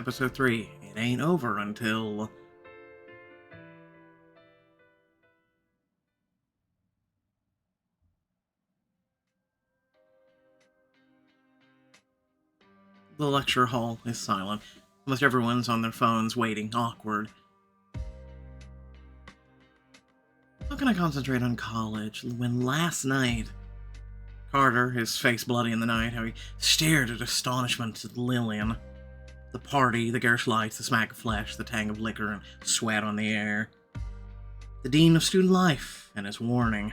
Episode 3. It ain't over until... The lecture hall is silent. Almost everyone's on their phones, waiting, awkward. How can I concentrate on college when last night... Carter, his face bloody in the night, how he stared at astonishment at Lillian. The party, the garish lights, the smack of flesh, the tang of liquor, and sweat on the air. The dean of student life, and his warning.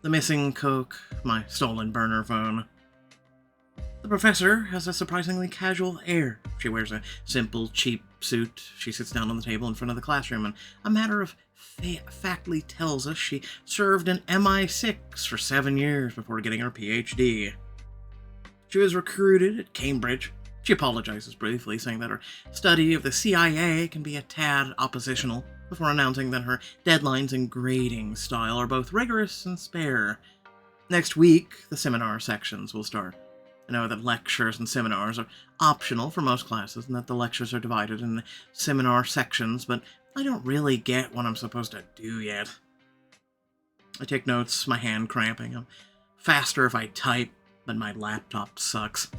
The missing Coke, my stolen burner phone. The professor has a surprisingly casual air. She wears a simple, cheap suit. She sits down on the table in front of the classroom, and a matter of factly tells us she served in MI6 for 7 years before getting her PhD. She was recruited at Cambridge. She apologizes briefly, saying that her study of the CIA can be a tad oppositional, before announcing that her deadlines and grading style are both rigorous and spare. Next week, the seminar sections will start. I know that lectures and seminars are optional for most classes, and that the lectures are divided into seminar sections, but I don't really get what I'm supposed to do yet. I take notes, my hand cramping. I'm faster if I type, but my laptop sucks.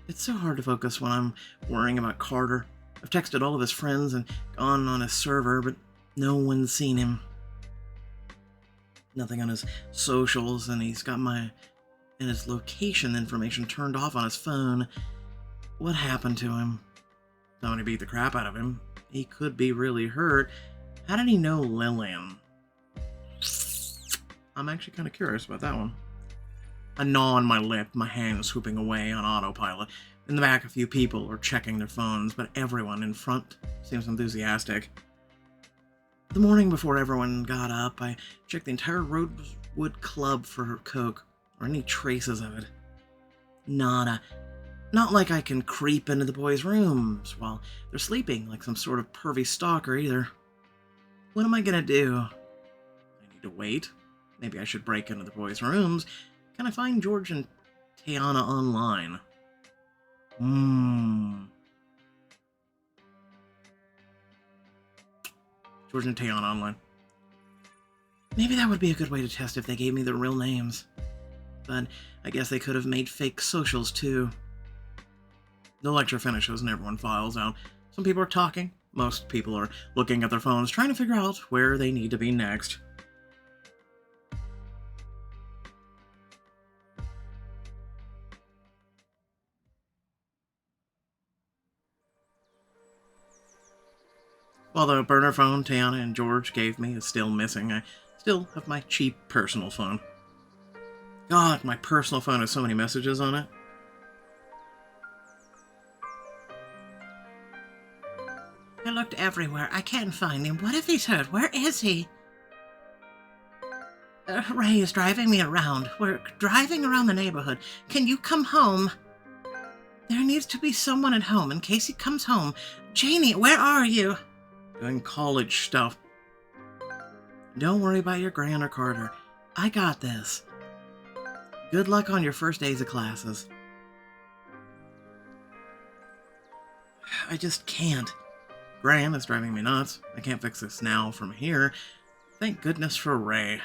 It's so hard to focus when I'm worrying about Carter. I've texted all of his friends and gone on his server, but no one's seen him. Nothing on his socials, and he's got his location information turned off on his phone. What happened to him? Somebody beat the crap out of him. He could be really hurt. How did he know Lillian? I'm actually kind of curious about that one. A gnaw on my lip, my hand swooping away on autopilot. In the back, a few people are checking their phones, but everyone in front seems enthusiastic. The morning before everyone got up, I checked the entire Rosewood Club for Coke, or any traces of it. Nada. Not like I can creep into the boys' rooms while they're sleeping like some sort of pervy stalker either. What am I gonna do? I need to wait. Maybe I should break into the boys' rooms. Can I find George and Tiana online? George and Tiana online. Maybe that would be a good way to test if they gave me their real names. But I guess they could have made fake socials too. The lecture finishes and everyone files out. Some people are talking. Most people are looking at their phones, trying to figure out where they need to be next. While the burner phone Tiana and George gave me is still missing, I still have my cheap personal phone. God, my personal phone has so many messages on it. I looked everywhere. I can't find him. What if he's hurt? Where is he? Ray is driving me around. We're driving around the neighborhood. Can you come home? There needs to be someone at home in case he comes home. Janie, where are you? Doing college stuff. Don't worry about your Gran or Carter. I got this. Good luck on your first days of classes. I just can't. Gran is driving me nuts. I can't fix this now from here. Thank goodness for Ray.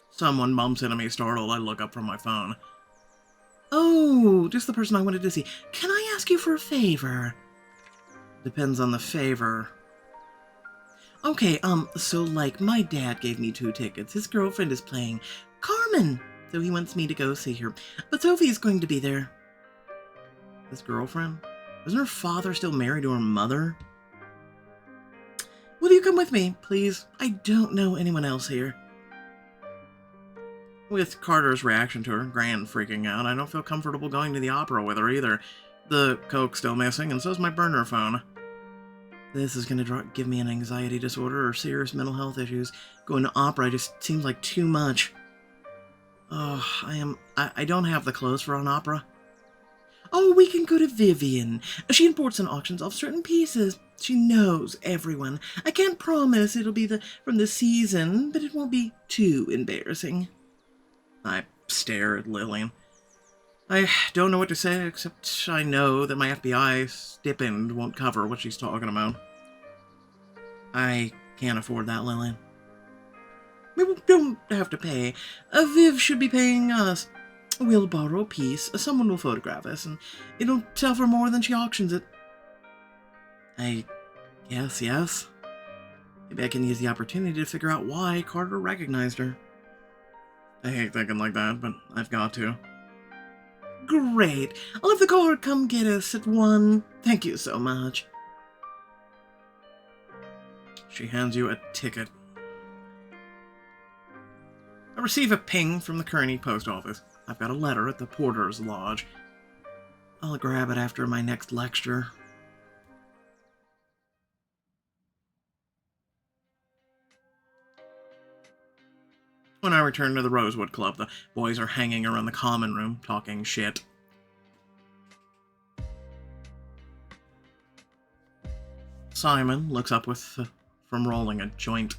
Someone bumps into me startled. I look up from my phone. Oh, just the person I wanted to see. Can I ask you for a favor? Depends on the favor. Okay, so like my dad gave me 2 tickets. His girlfriend is playing Carmen, so he wants me to go see her. But Sophie is going to be there. His girlfriend? Isn't her father still married to her mother? Will you come with me, please? I don't know anyone else here. With Carter's reaction to her, Gran freaking out, I don't feel comfortable going to the opera with her either. The Coke's still missing, and so's my burner phone. This is going to give me an anxiety disorder or serious mental health issues. Going to opera just seems like too much. Oh, I don't have the clothes for an opera. Oh, we can go to Vivian. She imports and auctions off certain pieces. She knows everyone. I can't promise it'll be from the season, but it won't be too embarrassing. I stare at Lillian. I don't know what to say, except I know that my FBI stipend won't cover what she's talking about. I can't afford that, Lillian. We don't have to pay. Viv should be paying us. We'll borrow a piece, someone will photograph us, and it'll sell for more than she auctions it. I guess, yes. Maybe I can use the opportunity to figure out why Carter recognized her. I hate thinking like that, but I've got to. Great. I'll have the car come get us at 1. Thank you so much. She hands you a ticket. I receive a ping from the Kearney post office. I've got a letter at the Porter's Lodge. I'll grab it after my next lecture. When I return to the Rosewood Club, the boys are hanging around the common room, talking shit. Simon looks up from rolling a joint.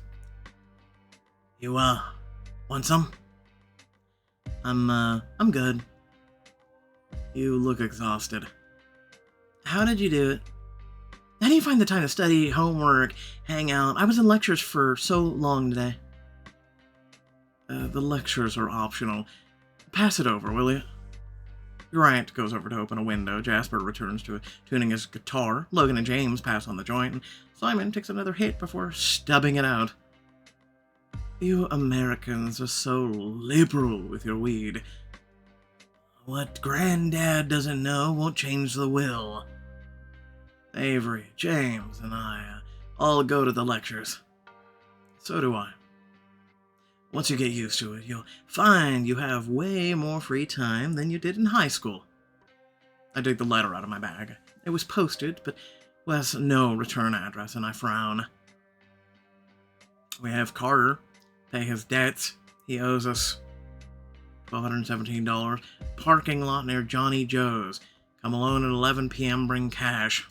You, want some? I'm good. You look exhausted. How did you do it? How do you find the time to study, homework, hang out? I was in lectures for so long today. The lectures are optional. Pass it over, will you? Grant goes over to open a window. Jasper returns to tuning his guitar. Logan and James pass on the joint, and Simon takes another hit before stubbing it out. You Americans are so liberal with your weed. What Granddad doesn't know won't change the will. Avery, James, and I all go to the lectures. So do I. Once you get used to it, you'll find you have way more free time than you did in high school. I dig the letter out of my bag. It was posted, but has no return address, and I frown. We have Carter pay his debts. He owes us $1,217. Parking lot near Johnny Joe's. Come alone at 11 p.m. Bring cash.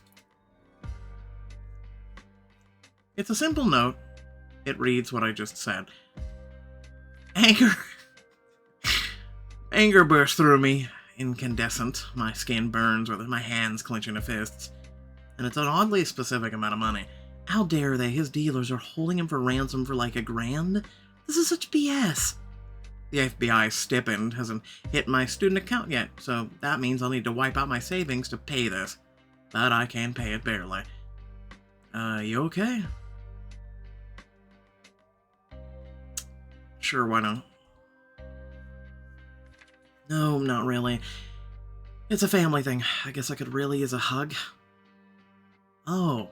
It's a simple note. It reads what I just said. Anger bursts through me, incandescent. My skin burns with my hands clenching to fists. And it's an oddly specific amount of money. How dare they? His dealers are holding him for ransom for like $1,000? This is such BS. The FBI stipend hasn't hit my student account yet, so that means I'll need to wipe out my savings to pay this. But I can pay it barely. You okay? Sure, why not? No, not really. It's a family thing. I guess I could really use a hug. Oh,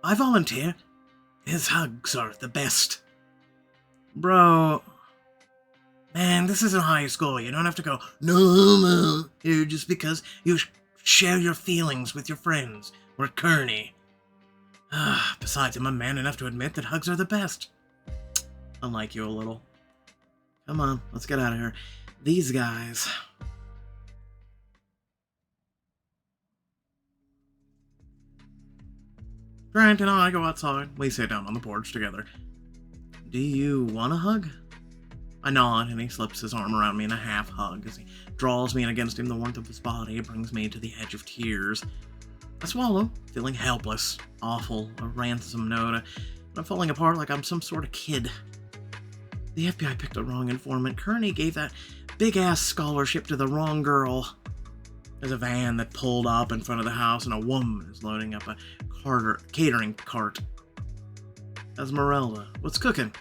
I volunteer. His hugs are the best. Bro. Man, this isn't high school. You don't have to go, no, here just because you share your feelings with your friends. We're Kearney. Besides, I'm a man enough to admit that hugs are the best. I like you a little. Come on, let's get out of here. These guys. Grant and I go outside. We sit down on the porch together. Do you want a hug? I nod, and he slips his arm around me in a half hug. As he draws me in against him, the warmth of his body brings me to the edge of tears. I swallow, feeling helpless, awful, a ransom note. I'm falling apart like I'm some sort of kid. The FBI picked a wrong informant. Kearney gave that big-ass scholarship to the wrong girl. There's a van that pulled up in front of the house, and a woman is loading up a catering cart. Esmeralda, what's cooking?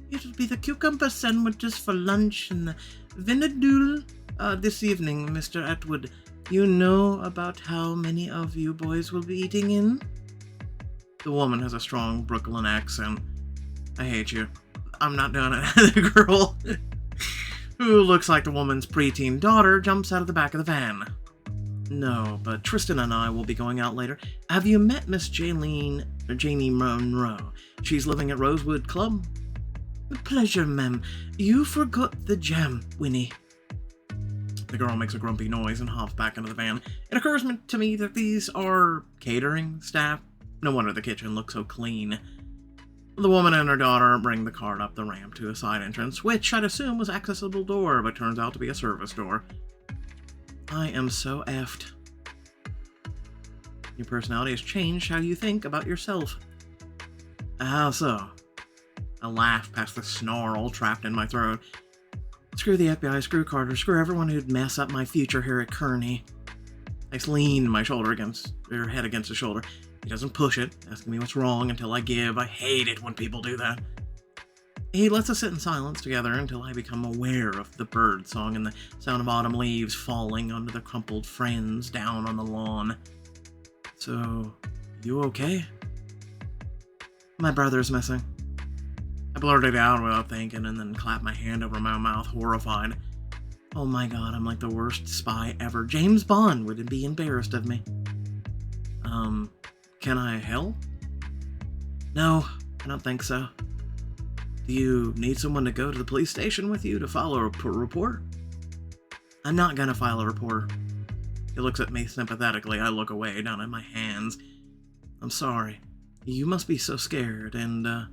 It'll be the cucumber sandwiches for lunch and the vinadoodle this evening, Mr. Atwood. You know about how many of you boys will be eating in? The woman has a strong Brooklyn accent. I hate you. I'm not doing it. The girl, who looks like the woman's preteen daughter, jumps out of the back of the van. No, but Tristan and I will be going out later. Have you met Miss Janie Monroe? She's living at Rosewood Club. Pleasure, ma'am. You forgot the jam, Winnie. The girl makes a grumpy noise and hops back into the van. It occurs to me that these are catering staff. No wonder the kitchen looks so clean. The woman and her daughter bring the cart up the ramp to a side entrance, which I'd assume was accessible door, but turns out to be a service door. I am so effed. Your personality has changed how you think about yourself. How so? I laugh past the snarl trapped in my throat. Screw the FBI, screw Carter, screw everyone who'd mess up my future here at Kearney. I lean my head against his shoulder. He doesn't push it, asking me what's wrong until I give. I hate it when people do that. He lets us sit in silence together until I become aware of the bird song and the sound of autumn leaves falling onto the crumpled friends down on the lawn. So, you okay? My brother's missing. I blurted out without thinking and then clapped my hand over my mouth, horrified. Oh my god, I'm like the worst spy ever. James Bond would be embarrassed of me. Can I help? No, I don't think so. Do you need someone to go to the police station with you to file a report? I'm not gonna file a report. He looks at me sympathetically. I look away, down at my hands. I'm sorry. You must be so scared, and,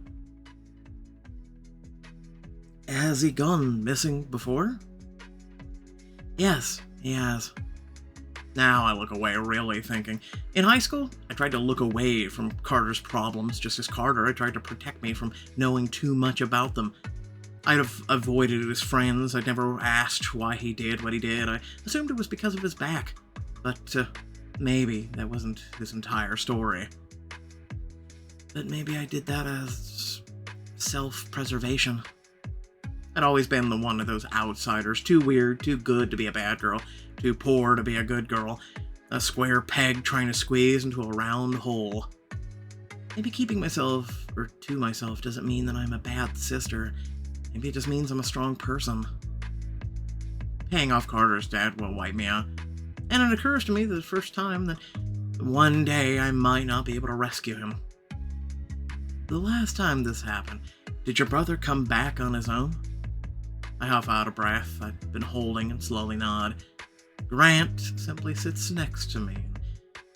Has he gone missing before? Yes, he has. Now I look away, really thinking. In high school, I tried to look away from Carter's problems. Just as Carter, I tried to protect me from knowing too much about them. I'd have avoided his friends. I'd never asked why he did what he did. I assumed it was because of his back. But, maybe that wasn't his entire story. But maybe I did that as self-preservation. I'd always been the one of those outsiders, too weird, too good to be a bad girl, too poor to be a good girl, a square peg trying to squeeze into a round hole. Maybe keeping myself, or to myself, doesn't mean that I'm a bad sister. Maybe it just means I'm a strong person. Paying off Carter's debt will wipe me out. And it occurs to me the first time that one day I might not be able to rescue him. The last time this happened, did your brother come back on his own? I huff out of breath I've been holding and slowly nod. Grant simply sits next to me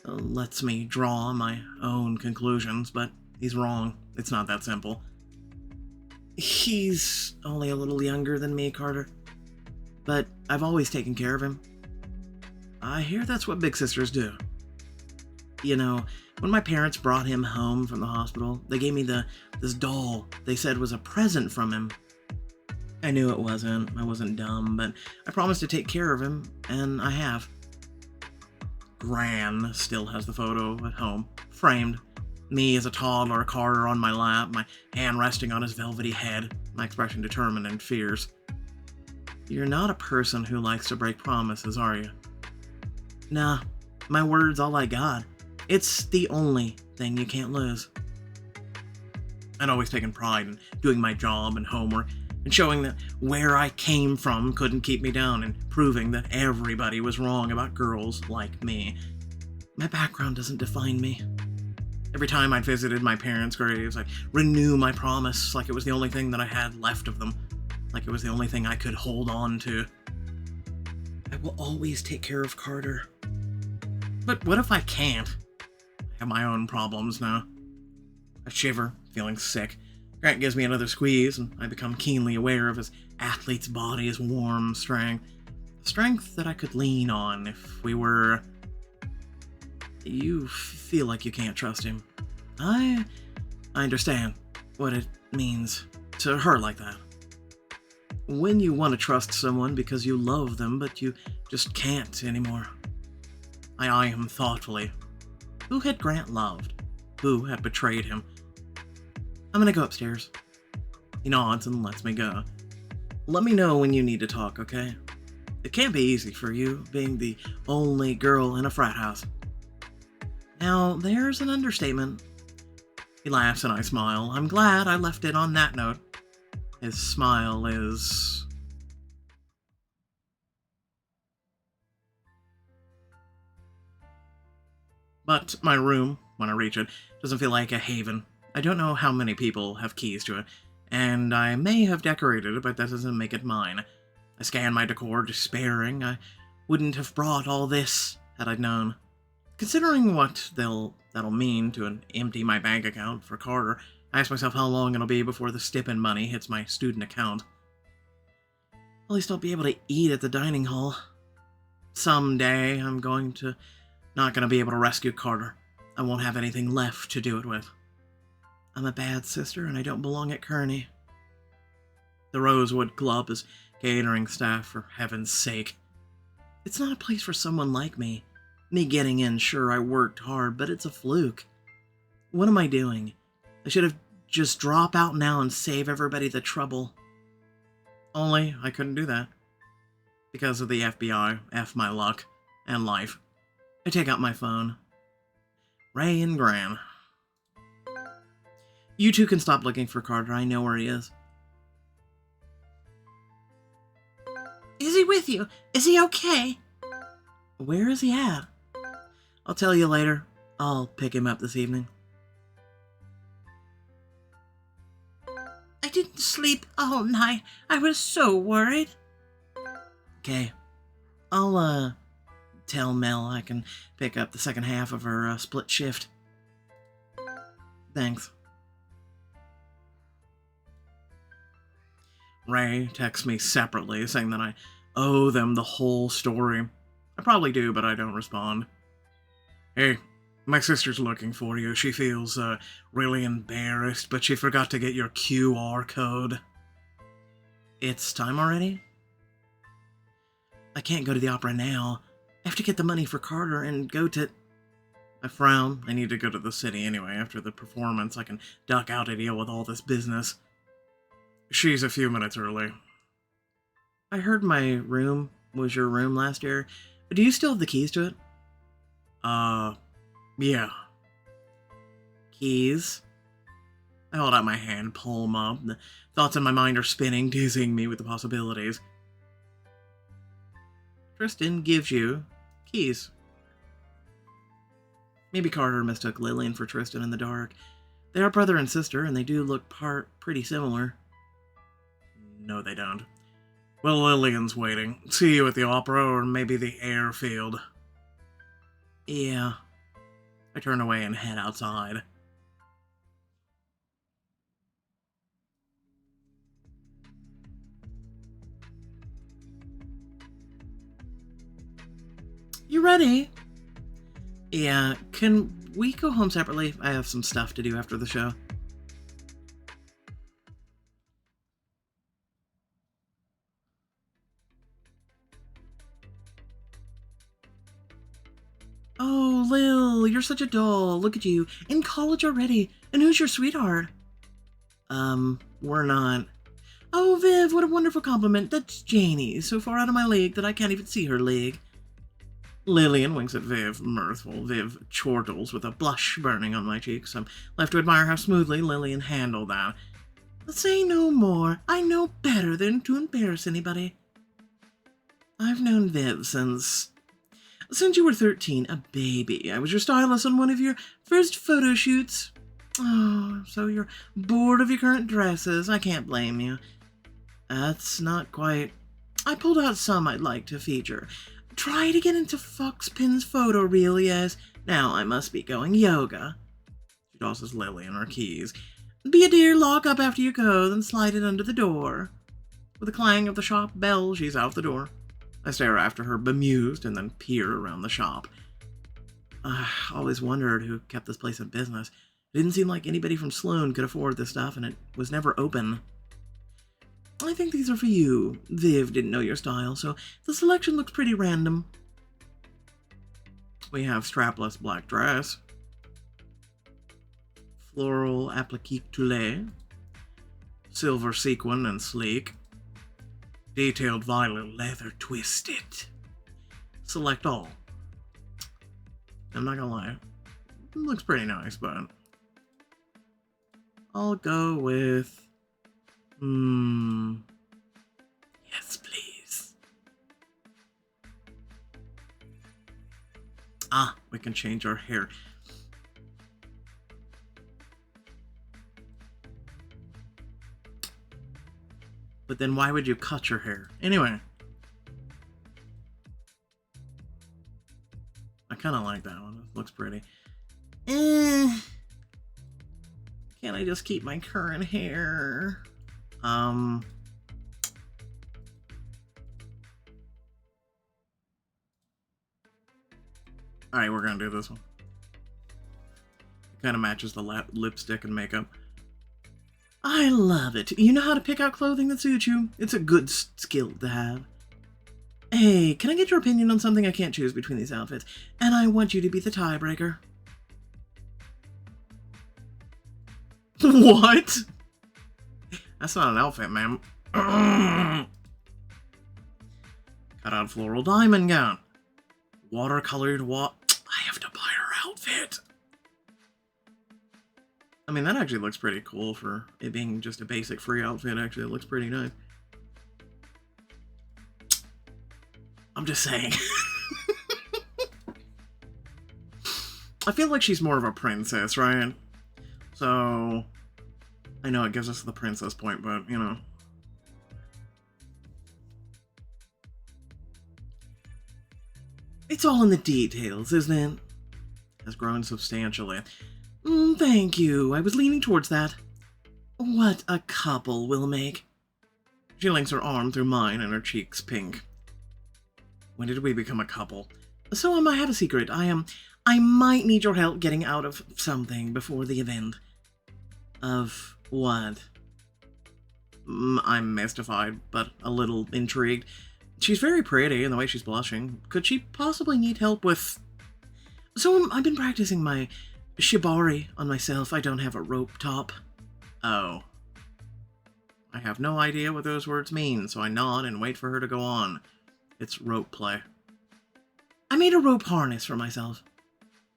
and lets me draw my own conclusions, but he's wrong. It's not that simple. He's only a little younger than me, Carter, but I've always taken care of him. I hear that's what big sisters do. You know, when my parents brought him home from the hospital, they gave me this doll they said was a present from him. I knew it wasn't. I wasn't dumb, but I promised to take care of him, and I have. Gran still has the photo at home, framed. Me as a toddler, Carter on my lap, my hand resting on his velvety head, my expression determined and fierce. You're not a person who likes to break promises, are you? Nah, my word's all I got. It's the only thing you can't lose. I'd always taken pride in doing my job and homework, and showing that where I came from couldn't keep me down, and proving that everybody was wrong about girls like me. My background doesn't define me. Every time I'd visited my parents' graves, I'd renew my promise like it was the only thing that I had left of them, like it was the only thing I could hold on to. I will always take care of Carter. But what if I can't? I have my own problems now. I shiver, feeling sick. Grant gives me another squeeze, and I become keenly aware of his athlete's body, his warm strength. Strength that I could lean on if we were... You feel like you can't trust him. I understand what it means to hurt like that. When you want to trust someone because you love them, but you just can't anymore. I eye him thoughtfully. Who had Grant loved? Who had betrayed him? I'm gonna go upstairs. He nods and lets me go. Let me know when you need to talk, okay? It can't be easy for you, being the only girl in a frat house. Now, there's an understatement. He laughs and I smile. I'm glad I left it on that note. His smile is... But my room, when I reach it, doesn't feel like a haven. I don't know how many people have keys to it, and I may have decorated it, but that doesn't make it mine. I scanned my decor, despairing. I wouldn't have brought all this had I known. Considering what that'll mean to empty my bank account for Carter, I ask myself how long it'll be before the stipend money hits my student account. At least I'll be able to eat at the dining hall. Someday, I'm not gonna be able to rescue Carter. I won't have anything left to do it with. I'm a bad sister, and I don't belong at Kearney. The Rosewood Club is catering staff, for heaven's sake. It's not a place for someone like me. Me getting in, sure, I worked hard, but it's a fluke. What am I doing? I should have just drop out now and save everybody the trouble. Only, I couldn't do that. Because of the FBI, F my luck, and life. I take out my phone. Ray and Gran. You two can stop looking for Carter. I know where he is. Is he with you? Is he okay? Where is he at? I'll tell you later. I'll pick him up this evening. I didn't sleep all night. I was so worried. Okay. I'll, tell Mel I can pick up the second half of her split shift. Thanks. Ray texts me separately saying that I owe them the whole story. I probably do, but I don't respond. Hey, my sister's looking for you. She feels really embarrassed, but she forgot to get your QR code. It's time already? I can't go to the opera now. I have to get the money for Carter and go to... I frown. I need to go to the city anyway. After the performance, I can duck out to deal with all this business. She's a few minutes early. I heard my room was your room last year. Do you still have the keys to it? Yeah. Keys? I hold out my hand, pull them up. The thoughts in my mind are spinning, dizzying me with the possibilities. Tristan gives you keys. Maybe Carter mistook Lillian for Tristan in the dark. They are brother and sister, and they do look pretty similar. No, they don't. Well, Lillian's waiting. See you at the opera or maybe the airfield. Yeah. I turn away and head outside. You ready? Yeah, can we go home separately? I have some stuff to do after the show. Oh, Lil, you're such a doll. Look at you. In college already. And who's your sweetheart? We're not. Oh, Viv, what a wonderful compliment. That's Janie, so far out of my league that I can't even see her league. Lillian winks at Viv, mirthful. Viv chortles with a blush burning on my cheeks. I'm left to admire how smoothly Lillian handled that. Say no more. I know better than to embarrass anybody. I've known Viv since you were 13, a baby. I was your stylist on one of your first photo shoots. Oh, so you're bored of your current dresses. I can't blame you. That's not quite... I pulled out some I'd like to feature. Try to get into Foxpin's photo reel, yes. Now I must be going yoga. She tosses Lillian her keys. Be a dear, lock up after you go, then slide it under the door. With a clang of the shop bell, she's out the door. I stare after her, bemused, and then peer around the shop. I always wondered who kept this place in business. It didn't seem like anybody from Sloan could afford this stuff, and it was never open. I think these are for you. Viv didn't know your style, so the selection looks pretty random. We have strapless black dress, floral applique toilette, silver sequin and sleek, detailed violet leather twisted. Select all. I'm not gonna lie, it looks pretty nice, but I'll go with... Yes, please. Ah, we can change our hair. But then why would you cut your hair? Anyway, kind of like that one. It looks pretty. Can't I just keep my current hair? Alright, we're gonna do this one. It kind of matches the lipstick and makeup. I love it. You know how to pick out clothing that suits you. It's a good skill to have. Hey, can I get your opinion on something? I can't choose between these outfits, and I want you to be the tiebreaker. What? That's not an outfit, ma'am. Cut out floral diamond gown. Watercolored I have to buy her outfit. I mean, that actually looks pretty cool for it being just a basic free outfit. Actually, it looks pretty nice. I'm just saying. I feel like she's more of a princess, right? So, I know it gives us the princess point, but, you know. It's all in the details, isn't it? Has grown substantially. Thank you. I was leaning towards that. What a couple we'll make. She links her arm through mine and her cheeks pink. When did we become a couple? So, I have a secret. I might need your help getting out of something before the event. Of what? I'm mystified, but a little intrigued. She's very pretty in the way she's blushing. Could she possibly need help with... So, I've been practicing my shibari on myself. I don't have a rope top. Oh. I have no idea what those words mean, so I nod and wait for her to go on. It's rope play. I made a rope harness for myself.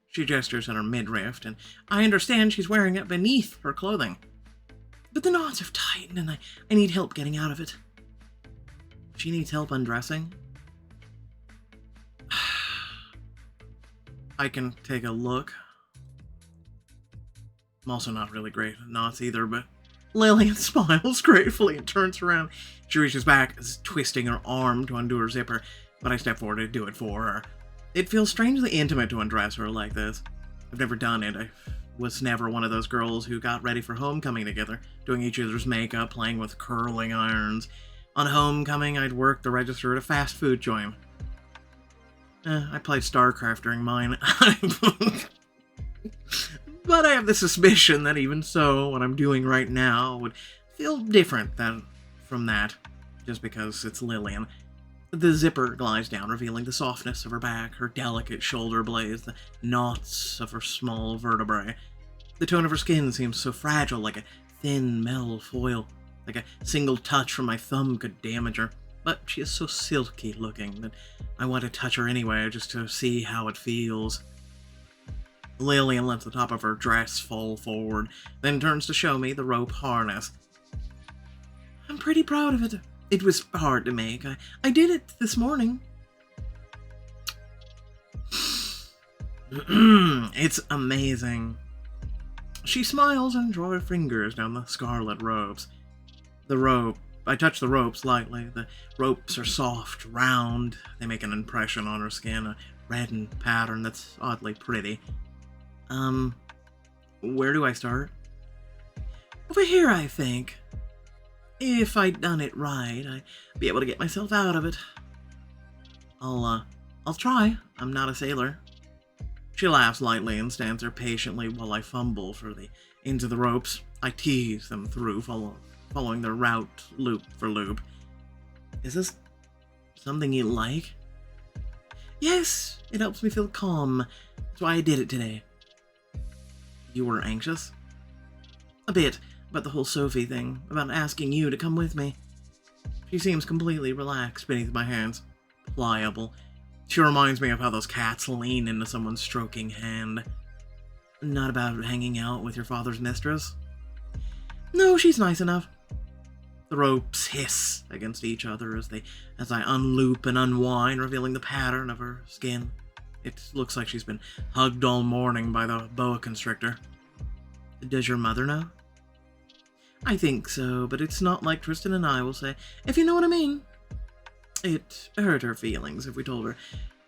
She gestures at her midriff, and I understand she's wearing it beneath her clothing. But the knots have tightened, and I need help getting out of it. She needs help undressing? I can take a look. I'm also not really great at knots either, but... Lillian smiles gratefully and turns around. She reaches back, twisting her arm to undo her zipper, but I step forward to do it for her. It feels strangely intimate to undress her like this. I've never done it. I was never one of those girls who got ready for homecoming together, doing each other's makeup, playing with curling irons. On homecoming, I'd work the register at a fast food joint. I played StarCraft during mine. But I have the suspicion that even so, what I'm doing right now would feel different from that, just because it's Lillian. The zipper glides down, revealing the softness of her back, her delicate shoulder blades, the knots of her small vertebrae. The tone of her skin seems so fragile, like a thin metal foil. Like a single touch from my thumb could damage her. But she is so silky looking that I want to touch her anyway, just to see how it feels. Lillian lets the top of her dress fall forward, then turns to show me the rope harness. I'm pretty proud of it. It was hard to make. I did it this morning. It's amazing. She smiles and draws her fingers down the scarlet ropes. I touch the ropes lightly. The ropes are soft, round. They make an impression on her skin, a reddened pattern that's oddly pretty. Where do I start? Over here, I think. If I'd done it right, I'd be able to get myself out of it. I'll try. I'm not a sailor. She laughs lightly and stands there patiently while I fumble into the ropes. I tease them through, following their route loop for loop. Is this something you like? Yes, it helps me feel calm. That's why I did it today. You were anxious? A bit, about the whole Sophie thing, about asking you to come with me. She seems completely relaxed beneath my hands, pliable. She reminds me of how those cats lean into someone's stroking hand. Not about hanging out with your father's mistress? No, she's nice enough. The ropes hiss against each other as I unloop and unwind, revealing the pattern of her skin. It looks like she's been hugged all morning by the boa constrictor. Does your mother know? I think so, but it's not like Tristan and I will say, if you know what I mean. It hurt her feelings if we told her.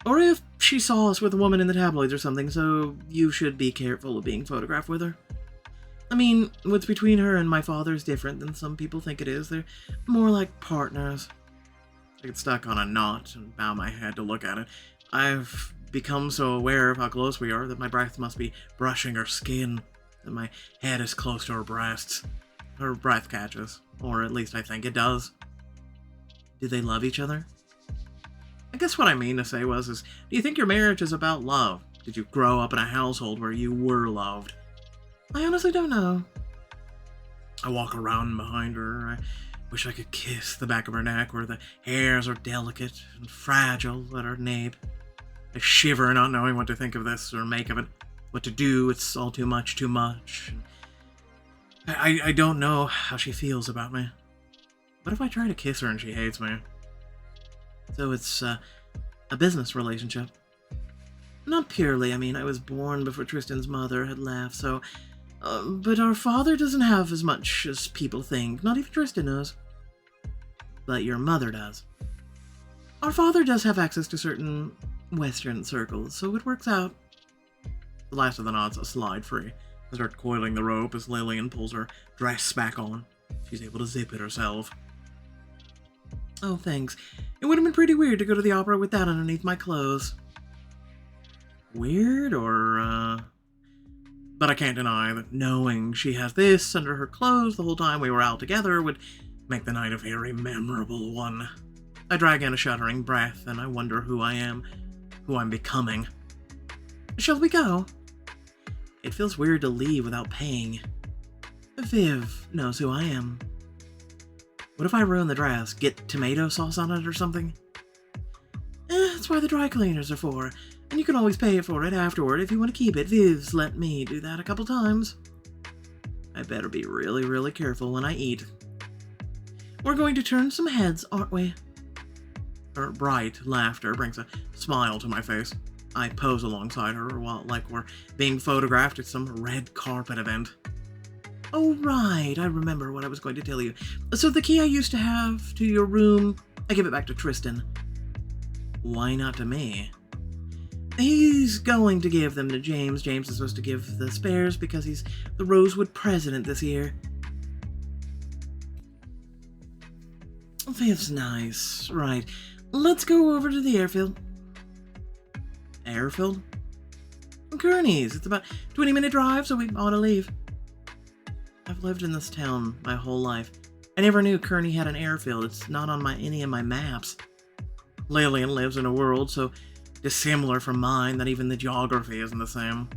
Or if she saw us with a woman in the tabloids or something, so you should be careful of being photographed with her. I mean, what's between her and my father is different than some people think it is. They're more like partners. I get stuck on a knot and bow my head to look at it. I've become so aware of how close we are that my breath must be brushing her skin, and my head is close to her breasts. Her breath catches, or at least I think it does. Do they love each other? I guess what I mean to say was, do you think your marriage is about love? Did you grow up in a household where you were loved? I honestly don't know. I walk around behind her. I wish I could kiss the back of her neck where the hairs are delicate and fragile at her nape. I shiver not knowing what to think of this or make of it. What to do, it's all too much, too much. I don't know how she feels about me. What if I try to kiss her and she hates me? So it's a business relationship. Not purely, I mean, I was born before Tristan's mother had left, so... but our father doesn't have as much as people think, not even Tristan knows. But your mother does. Our father does have access to certain Western circles, so it works out. The last of the knots slide free. I start coiling the rope as Lillian pulls her dress back on. She's able to zip it herself. Oh, thanks. It would have been pretty weird to go to the opera with that underneath my clothes. Weird, or, But I can't deny that knowing she has this under her clothes the whole time we were out together would make the night a very memorable one. I drag in a shuddering breath, and I wonder who I am, who I'm becoming. Shall we go? It feels weird to leave without paying. Viv knows who I am. What if I ruin the dress? Get tomato sauce on it or something? That's why the dry cleaners are for. And you can always pay for it afterward if you want to keep it. Viv's let me do that a couple times. I better be really, really careful when I eat. We're going to turn some heads, aren't we? Her bright laughter brings a smile to my face. I pose alongside her while like we're being photographed at some red carpet event. Oh, right, I remember what I was going to tell you. So the key I used to have to your room, I give it back to Tristan. Why not to me? He's going to give them to James. James is supposed to give the spares because he's the Rosewood president this year. Viv's nice. Right. Let's go over to the airfield. Airfield? Kearney's. It's about a 20-minute drive, so we ought to leave. I've lived in this town my whole life. I never knew Kearney had an airfield. It's not on any of my maps. Lillian lives in a world so dissimilar from mine that even the geography isn't the same.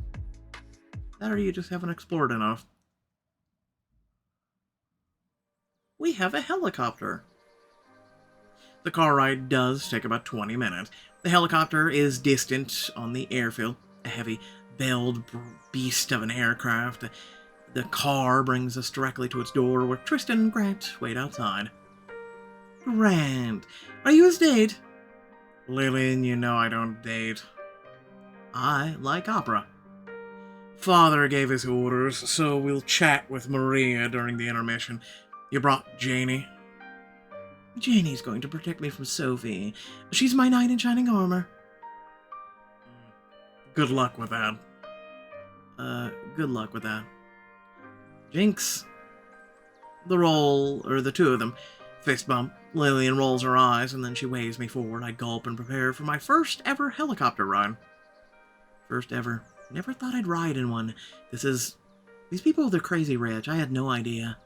That or you just haven't explored enough. We have a helicopter. The car ride does take about 20 minutes. The helicopter is distant on the airfield, a heavy belled beast of an aircraft. The car brings us directly to its door where Tristan and Grant wait outside. Grant, are you his date? Lillian, you know I don't date. I like opera. Father gave his orders, so we'll chat with Maria during the intermission. You brought Janie? Janie's going to protect me from Sophie. She's my knight in shining armor. Good luck with that. Good luck with that. Jinx. The two of them fist bump. Lillian rolls her eyes, and then she waves me forward. I gulp and prepare for my first ever helicopter ride. First ever. Never thought I'd ride in one. These people, they're crazy rich. I had no idea.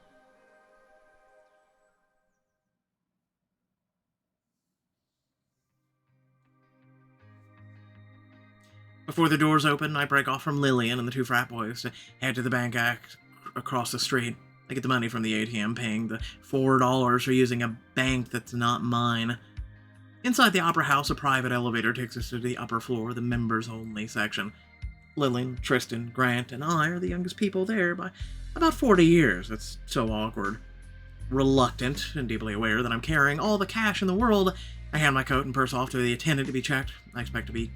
Before the doors open, I break off from Lillian and the two frat boys to head to the bank across the street. I get the money from the ATM, paying the $4 for using a bank that's not mine. Inside the Opera House, a private elevator takes us to the upper floor, the members-only section. Lillian, Tristan, Grant, and I are the youngest people there by about 40 years. It's so awkward. Reluctant and deeply aware that I'm carrying all the cash in the world, I hand my coat and purse off to the attendant to be checked. I expect to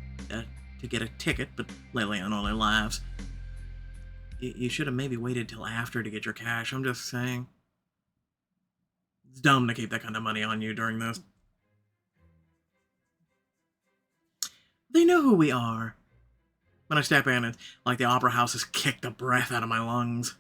get a ticket, but Lillian only laughs. You should have maybe waited till after to get your cash, I'm just saying. It's dumb to keep that kind of money on you during this. They know who we are. When I step in, it's like the opera house has kicked the breath out of my lungs.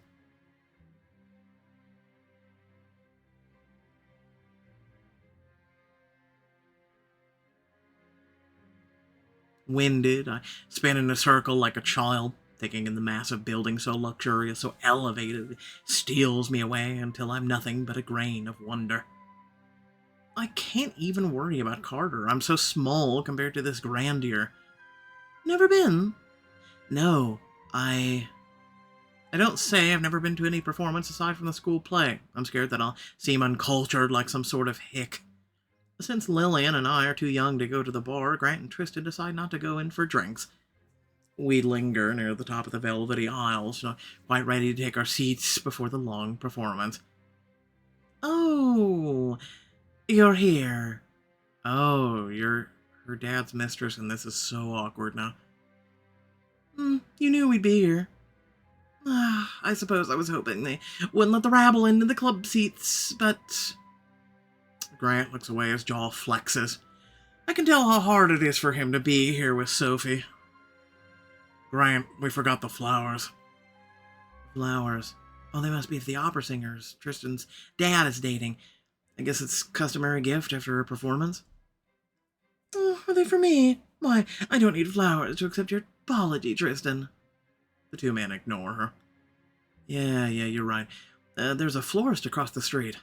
Winded, I spin in a circle like a child, thinking in the massive building so luxurious, so elevated, it steals me away until I'm nothing but a grain of wonder. I can't even worry about Carter. I'm so small compared to this grandeur. Never been. No, I don't say I've never been to any performance aside from the school play. I'm scared that I'll seem uncultured like some sort of hick. Since Lillian and I are too young to go to the bar, Grant and Tristan decide not to go in for drinks. We linger near the top of the velvety aisles, quite ready to take our seats before the long performance. Oh, you're here. Oh, you're her dad's mistress, and this is so awkward now. You knew we'd be here. I suppose I was hoping they wouldn't let the rabble into the club seats, but... Grant looks away, his jaw flexes. I can tell how hard it is for him to be here with Sophie. Grant, we forgot the flowers. Flowers? Oh, they must be for the opera singers Tristan's dad is dating. I guess it's customary gift after a performance. Oh, are they for me? Why, I don't need flowers to accept your apology, Tristan. The two men ignore her. Yeah, you're right. There's a florist across the street.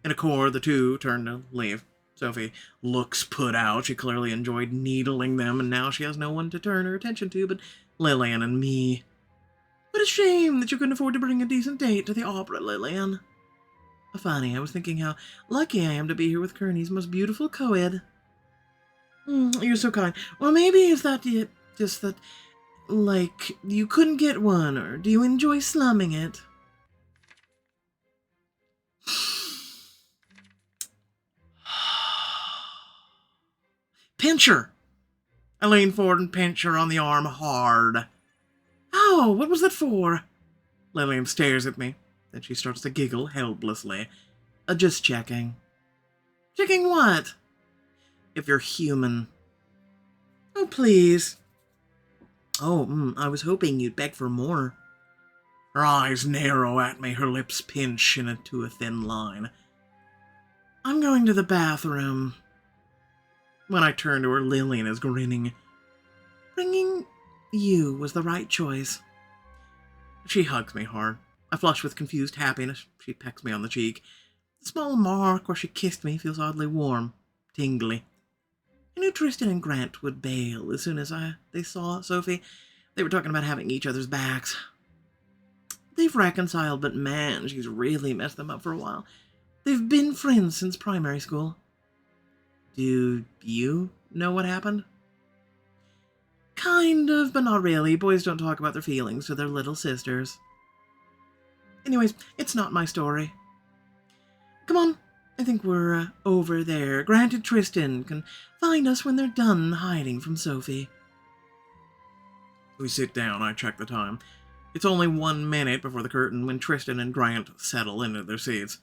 In accord, the two turn to leave. Sophie looks put out. She clearly enjoyed needling them, and now she has no one to turn her attention to but Lillian and me. What a shame that you couldn't afford to bring a decent date to the opera, Lillian. Funny, I was thinking how lucky I am to be here with Kearney's most beautiful co-ed. You're so kind. Well, maybe is that it? Just that, like, you couldn't get one, or do you enjoy slumming it? Pinch her! I lean forward and pinch her on the arm hard. Oh, what was that for? Lillian stares at me. Then she starts to giggle helplessly. Just checking. Checking what? If you're human. Oh, please. Oh, I was hoping you'd beg for more. Her eyes narrow at me, her lips pinch into a thin line. I'm going to the bathroom. When I turn to her, Lillian is grinning. Bringing you was the right choice. She hugs me hard. I flush with confused happiness. She pecks me on the cheek. The small mark where she kissed me feels oddly warm, tingly. I knew Tristan and Grant would bail as soon as they saw Sophie. They were talking about having each other's backs. They've reconciled, but man, she's really messed them up for a while. They've been friends since primary school. Do you know what happened? Kind of, but not really. Boys don't talk about their feelings to their little sisters. Anyways, it's not my story. Come on, I think we're over there. Grant and Tristan can find us when they're done hiding from Sophie. We sit down, I check the time. It's only 1 minute before the curtain when Tristan and Grant settle into their seats.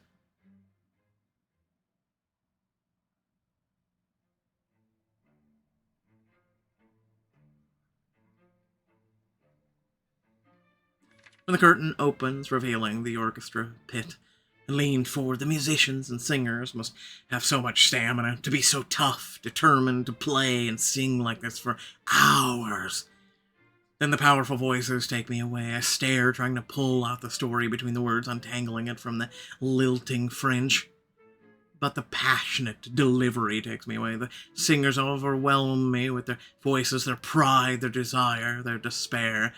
When the curtain opens, revealing the orchestra pit, I lean forward. The musicians and singers must have so much stamina to be so tough, determined to play and sing like this for hours. Then the powerful voices take me away. I stare, trying to pull out the story between the words, untangling it from the lilting French. But the passionate delivery takes me away. The singers overwhelm me with their voices, their pride, their desire, their despair.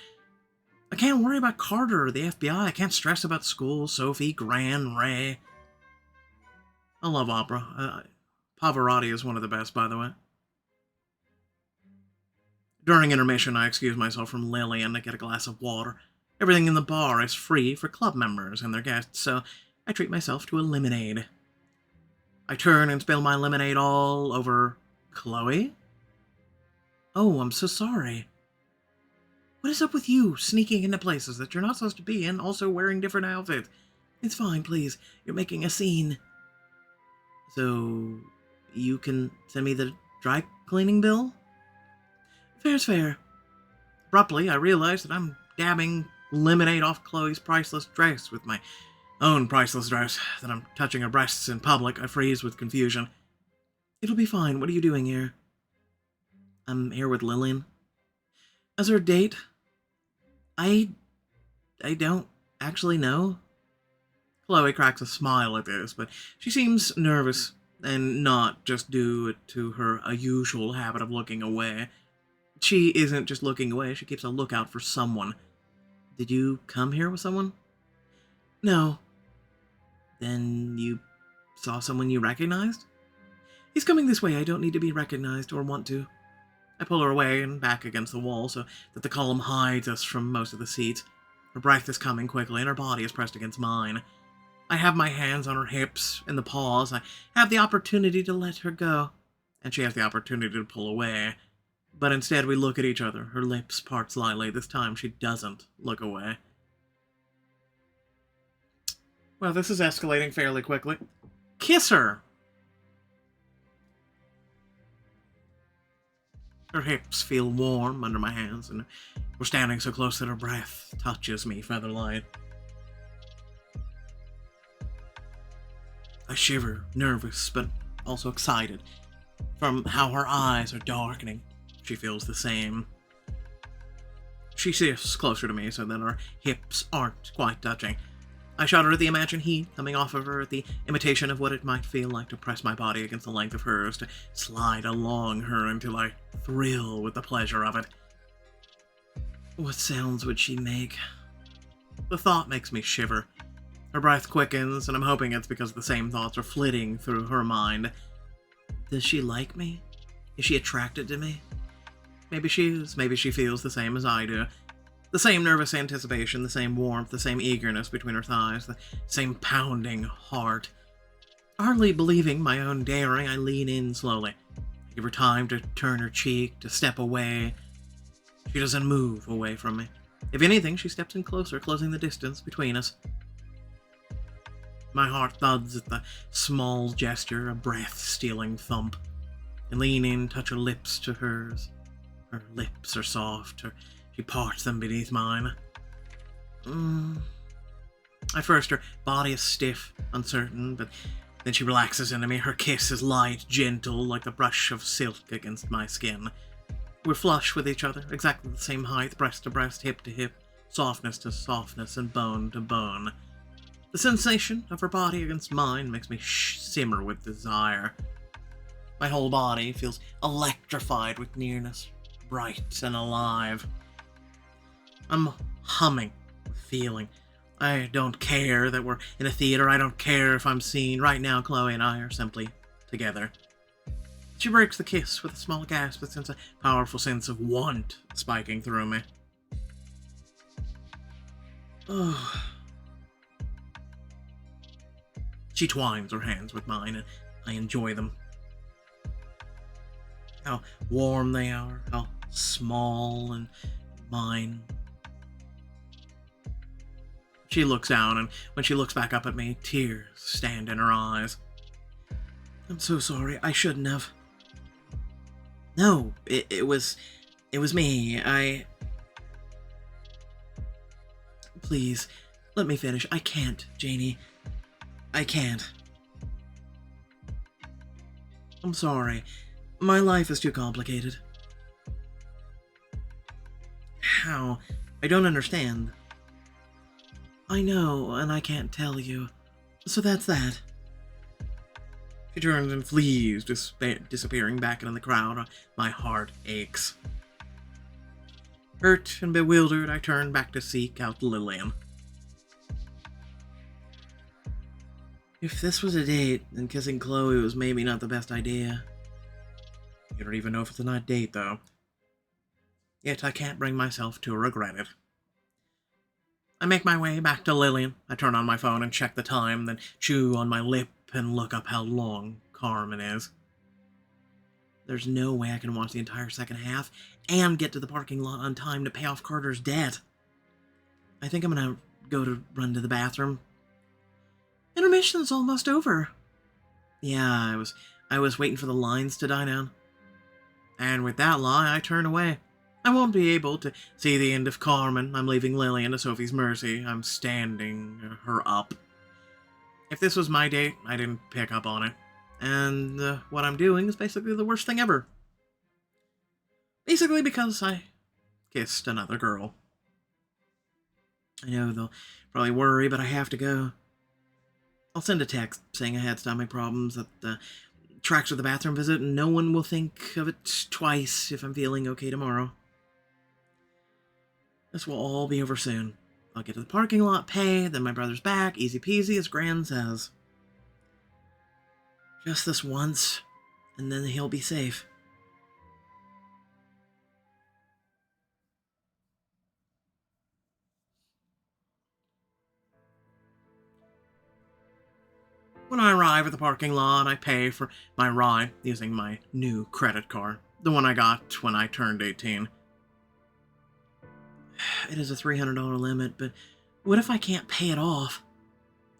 I can't worry about Carter or the FBI. I can't stress about school, Sophie, Gran, Ray. I love opera. Pavarotti is one of the best, by the way. During intermission, I excuse myself from Lillian to get a glass of water. Everything in the bar is free for club members and their guests, so I treat myself to a lemonade. I turn and spill my lemonade all over Chloe. Oh, I'm so sorry. What is up with you sneaking into places that you're not supposed to be in, also wearing different outfits? It's fine, please. You're making a scene. So, you can send me the dry cleaning bill? Fair's fair. Abruptly, I realize that I'm dabbing lemonade off Chloe's priceless dress with my own priceless dress, that I'm touching her breasts in public. I freeze with confusion. It'll be fine. What are you doing here? I'm here with Lillian. As her date? I don't actually know. Chloe cracks a smile at this, but she seems nervous, and not just due to her usual habit of looking away. She isn't just looking away, she keeps a lookout for someone. Did you come here with someone? No. Then you saw someone you recognized? He's coming this way. I don't need to be recognized or want to. I pull her away and back against the wall so that the column hides us from most of the seats. Her breath is coming quickly and her body is pressed against mine. I have my hands on her hips. In the pause, I have the opportunity to let her go, and she has the opportunity to pull away. But instead we look at each other. Her lips part slightly. This time she doesn't look away. Well, this is escalating fairly quickly. Kiss her! Her hips feel warm under my hands, and we're standing so close that her breath touches me feather-light. I shiver, nervous, but also excited. From how her eyes are darkening, she feels the same. She shifts closer to me so that our hips aren't quite touching. I shudder at the imagined heat coming off of her, at the imitation of what it might feel like to press my body against the length of hers, to slide along her until I thrill with the pleasure of it. What sounds would she make? The thought makes me shiver. Her breath quickens, and I'm hoping it's because the same thoughts are flitting through her mind. Does she like me? Is she attracted to me? Maybe she is. Maybe she feels the same as I do. The same nervous anticipation, the same warmth, the same eagerness between her thighs, the same pounding heart. Hardly believing my own daring, I lean in slowly. I give her time to turn her cheek, to step away. She doesn't move away from me. If anything, she steps in closer, closing the distance between us. My heart thuds at the small gesture, a breath-stealing thump. I lean in, touch her lips to hers. Her lips are soft, she parts them beneath mine. At first, her body is stiff, uncertain, but then she relaxes into me. Her kiss is light, gentle, like the brush of silk against my skin. We're flush with each other, exactly the same height, breast to breast, hip to hip, softness to softness, and bone to bone. The sensation of her body against mine makes me simmer with desire. My whole body feels electrified with nearness, bright and alive. I'm humming with feeling. I don't care that we're in a theater. I don't care if I'm seen. Right now, Chloe and I are simply together. She breaks the kiss with a small gasp that sends a powerful sense of want spiking through me. Oh. She twines her hands with mine, and I enjoy them. How warm they are, how small and mine. She looks down, and when she looks back up at me, tears stand in her eyes. I'm so sorry. I shouldn't have. No, it was me. Please, let me finish. I can't, Janie. I can't. I'm sorry. My life is too complicated. How? I don't understand. I know, and I can't tell you. So that's that. She turns and flees, disappearing back into the crowd. My heart aches. Hurt and bewildered, I turn back to seek out Lillian. If this was a date, then kissing Chloe was maybe not the best idea. You don't even know if it's a night date, though. Yet I can't bring myself to regret it. I make my way back to Lillian. I turn on my phone and check the time, then chew on my lip and look up how long Carmen is. There's no way I can watch the entire second half and get to the parking lot on time to pay off Carter's debt. I think I'm gonna run to the bathroom. Intermission's almost over. Yeah, I was waiting for the lines to die down. And with that lie, I turn away. I won't be able to see the end of Carmen. I'm leaving Lillian to Sophie's mercy. I'm standing her up. If this was my date, I didn't pick up on it. And what I'm doing is basically the worst thing ever. Basically because I kissed another girl. I know they'll probably worry, but I have to go. I'll send a text saying I had stomach problems that tracks with the bathroom visit, and no one will think of it twice if I'm feeling okay tomorrow. This will all be over soon. I'll get to the parking lot, pay, then my brother's back, easy peasy, as Gran says. Just this once, and then he'll be safe. When I arrive at the parking lot, I pay for my ride using my new credit card, the one I got when I turned 18. It is a $300 limit, but what if I can't pay it off?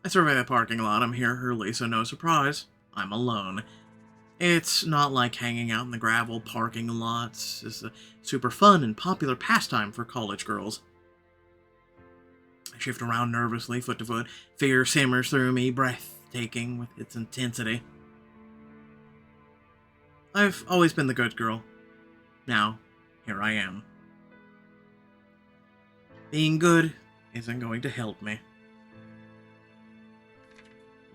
I survey the parking lot. I'm here early, so no surprise. I'm alone. It's not like hanging out in the gravel parking lots. It's a super fun and popular pastime for college girls. I shift around nervously, foot to foot. Fear simmers through me, breathtaking with its intensity. I've always been the good girl. Now, here I am. Being good isn't going to help me.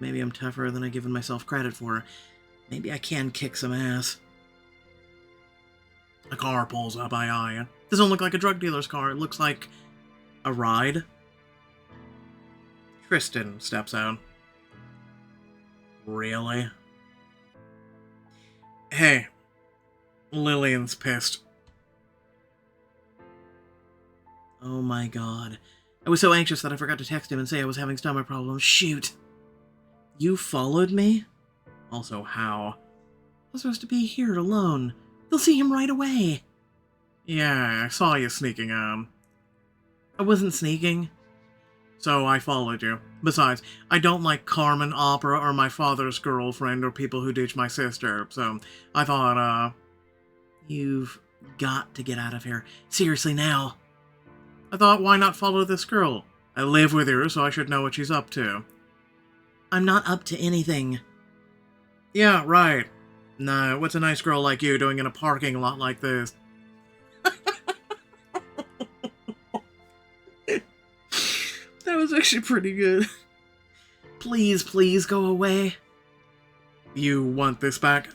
Maybe I'm tougher than I've given myself credit for. Maybe I can kick some ass. A car pulls up, I eye it. Doesn't look like a drug dealer's car. It looks like a ride. Tristan steps out. Really? Hey, Lillian's pissed. Oh my god. I was so anxious that I forgot to text him and say I was having stomach problems. Shoot. You followed me? Also, how? I'm supposed to be here alone. They'll see him right away. Yeah, I saw you sneaking out. I wasn't sneaking. So I followed you. Besides, I don't like Carmen Opera or my father's girlfriend or people who ditch my sister, so I thought, You've got to get out of here. Seriously, now. I thought, why not follow this girl? I live with her, so I should know what she's up to. I'm not up to anything. Yeah, right. No, what's a nice girl like you doing in a parking lot like this? That was actually pretty good. Please, please go away. You want this back?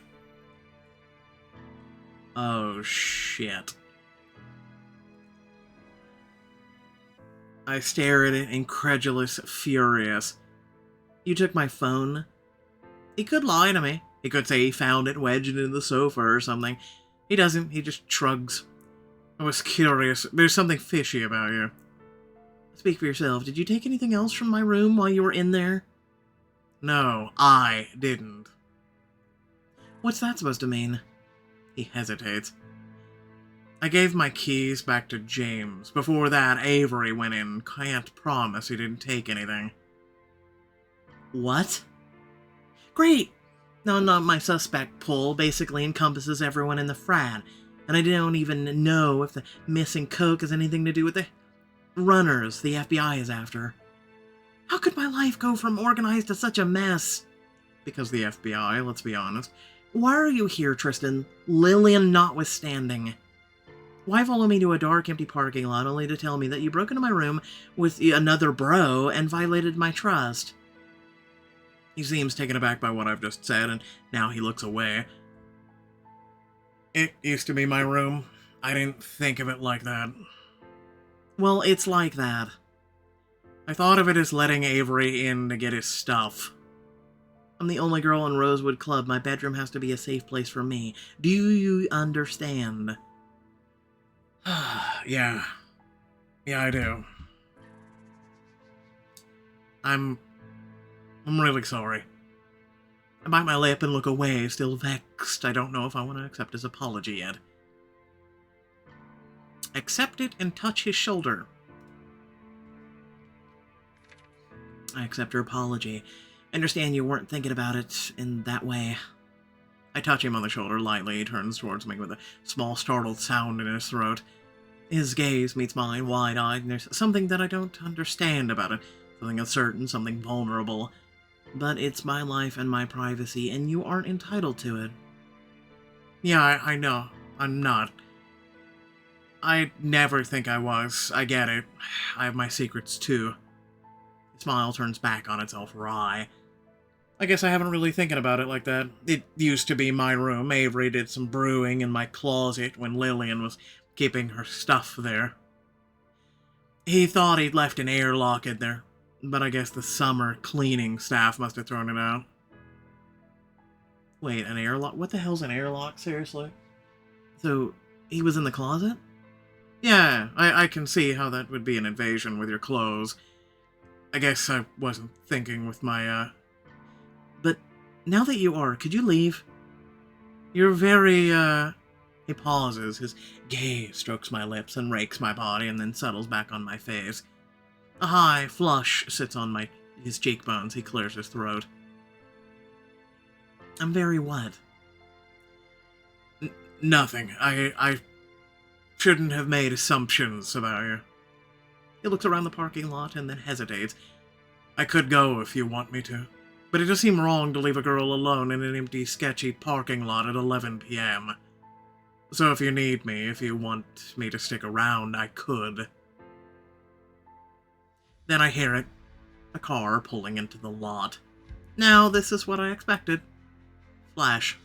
Oh, shit. I stare at it, incredulous, furious. You took my phone? He could lie to me. He could say he found it wedged into the sofa or something. He doesn't. He just shrugs. I was curious. There's something fishy about you. Speak for yourself. Did you take anything else from my room while you were in there? No, I didn't. What's that supposed to mean? He hesitates. I gave my keys back to James. Before that, Avery went in. Can't promise he didn't take anything. What? Great! Now, not my suspect pool basically encompasses everyone in the frat, and I don't even know if the missing coke has anything to do with the runners the FBI is after. How could my life go from organized to such a mess? Because the FBI, let's be honest. Why are you here, Tristan? Lillian notwithstanding. Why follow me to a dark, empty parking lot only to tell me that you broke into my room with another bro and violated my trust? He seems taken aback by what I've just said, and now he looks away. It used to be my room. I didn't think of it like that. Well, it's like that. I thought of it as letting Avery in to get his stuff. I'm the only girl in Rosewood Club. My bedroom has to be a safe place for me. Do you understand? Yeah. Yeah, I do. I'm really sorry. I bite my lip and look away, still vexed. I don't know if I want to accept his apology yet. Accept it and touch his shoulder. I accept your apology. I understand you weren't thinking about it in that way. I touch him on the shoulder lightly. He turns towards me with a small startled sound in his throat. His gaze meets mine, wide-eyed, and there's something that I don't understand about it. Something uncertain, something vulnerable. But it's my life and my privacy, and you aren't entitled to it. Yeah, I know. I'm not. I never think I was. I get it. I have my secrets, too. His smile turns back on itself wry. I guess I haven't really thinking about it like that. It used to be my room. Avery did some brewing in my closet when Lillian was keeping her stuff there. He thought he'd left an airlock in there, but I guess the summer cleaning staff must have thrown it out. Wait, an airlock? What the hell's an airlock, seriously? So, he was in the closet? Yeah, I can see how that would be an invasion with your clothes. I guess I wasn't thinking with my, But now that you are, could you leave? You're very, He pauses, his gaze strokes my lips and rakes my body and then settles back on my face. A high flush sits on his cheekbones. He clears his throat. I'm very what? Nothing. I shouldn't have made assumptions about you. He looks around the parking lot and then hesitates. I could go if you want me to, but it does seem wrong to leave a girl alone in an empty, sketchy parking lot at 11 p.m. So if you need me, if you want me to stick around, I could. Then I hear it. A car pulling into the lot. Now, this is what I expected. Flash.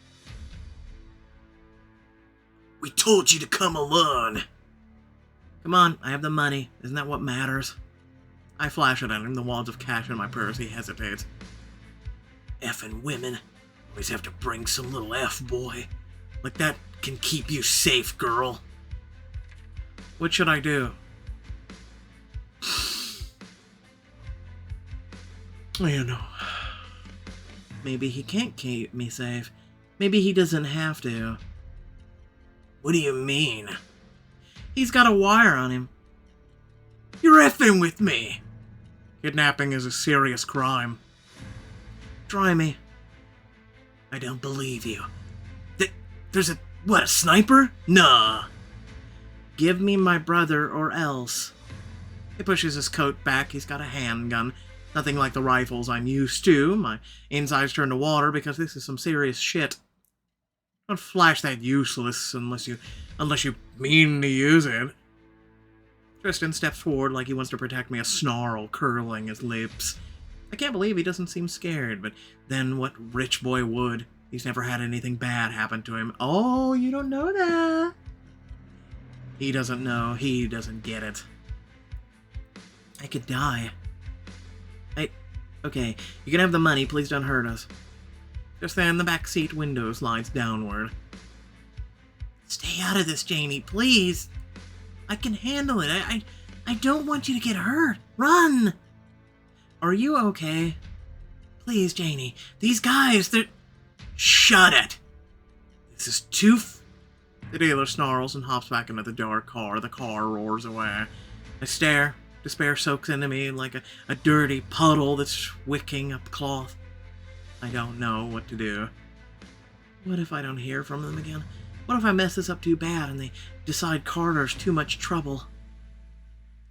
We told you to come alone. Come on, I have the money. Isn't that what matters? I flash it at him, the wads of cash in my purse. He hesitates. Effing women. Always have to bring some little F-boy. Like that can keep you safe, girl. What should I do? You know. Maybe he can't keep me safe. Maybe he doesn't have to. What do you mean? He's got a wire on him. You're effing with me. Kidnapping is a serious crime. Try me. I don't believe you. There's a sniper? Nah. Give me my brother or else. He pushes his coat back. He's got a handgun. Nothing like the rifles I'm used to. My insides turn to water because this is some serious shit. Don't flash that useless unless you mean to use it. Tristan steps forward like he wants to protect me, a snarl curling his lips. I can't believe he doesn't seem scared, but then what rich boy would? He's never had anything bad happen to him. Oh, you don't know that. He doesn't know. He doesn't get it. I could die. Okay, you can have the money. Please don't hurt us. Just then, the back seat window slides downward. Stay out of this, Janie, please. I can handle it. I don't want you to get hurt. Run! Are you okay? Please, Janie. These guys, they're... Shut it! This is too... The dealer snarls and hops back into the dark car. The car roars away. I stare. Despair soaks into me like a dirty puddle that's wicking up cloth. I don't know what to do. What if I don't hear from them again? What if I mess this up too bad and they decide Carter's too much trouble?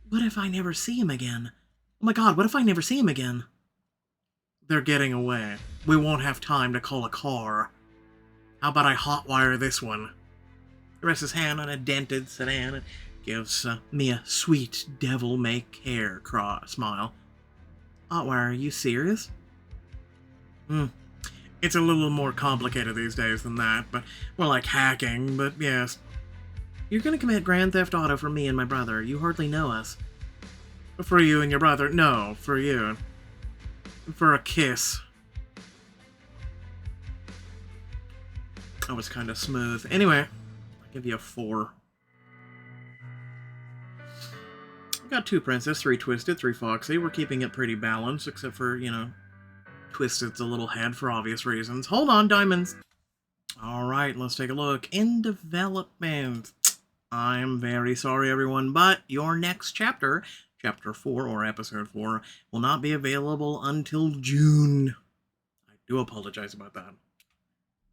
What if I never see him again? Oh my god, what if I never see him again? They're getting away. We won't have time to call a car. How about I hotwire this one? He rests his hand on a dented sedan and gives me a sweet devil-may-care smile. Hotwire, are you serious? It's a little more complicated these days than that, but more like hacking, but yes. You're gonna commit grand theft auto for me and my brother. You hardly know us. For you and your brother? No, for you. For a kiss. That was kind of smooth. Anyway, I'll give you a 4. I've got 2 Princess, 3 Twisted, 3 Foxy. We're keeping it pretty balanced, except for, Twisted's a little head for obvious reasons. Hold on, diamonds. Alright, let's take a look. In development. I'm very sorry, everyone, but your next chapter, Chapter 4 or Episode 4, will not be available until June. I do apologize about that.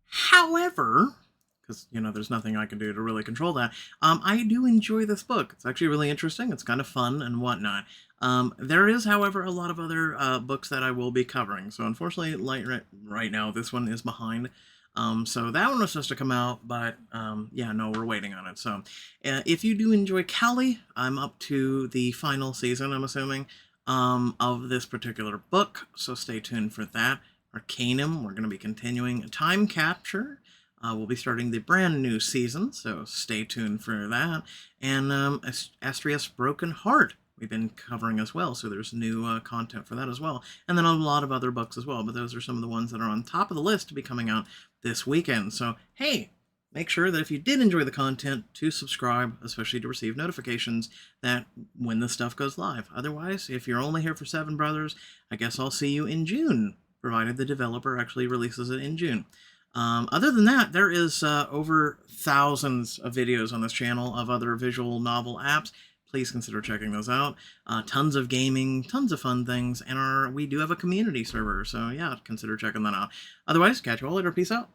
However, because, there's nothing I can do to really control that. I do enjoy this book. It's actually really interesting. It's kind of fun and whatnot. There is, however, a lot of other books that I will be covering. So unfortunately, right now, this one is behind. So that one was supposed to come out, but yeah, no, we're waiting on it. So if you do enjoy Callie, I'm up to the final season, I'm assuming, of this particular book. So stay tuned for that. Arcanum, we're going to be continuing. Time Capture, we'll be starting the brand new season, so stay tuned for that. And Astria's Broken Heart, we've been covering as well, so there's new content for that as well. And then a lot of other books as well, but those are some of the ones that are on top of the list to be coming out this weekend. So, hey, make sure that if you did enjoy the content, to subscribe, especially to receive notifications that when the stuff goes live. Otherwise, if you're only here for Seven Brothers, I guess I'll see you in June, provided the developer actually releases it in June. Other than that, there is over thousands of videos on this channel of other visual novel apps. Please consider checking those out. Tons of gaming, tons of fun things, and we do have a community server, so yeah, consider checking that out. Otherwise, catch you all later. Peace out.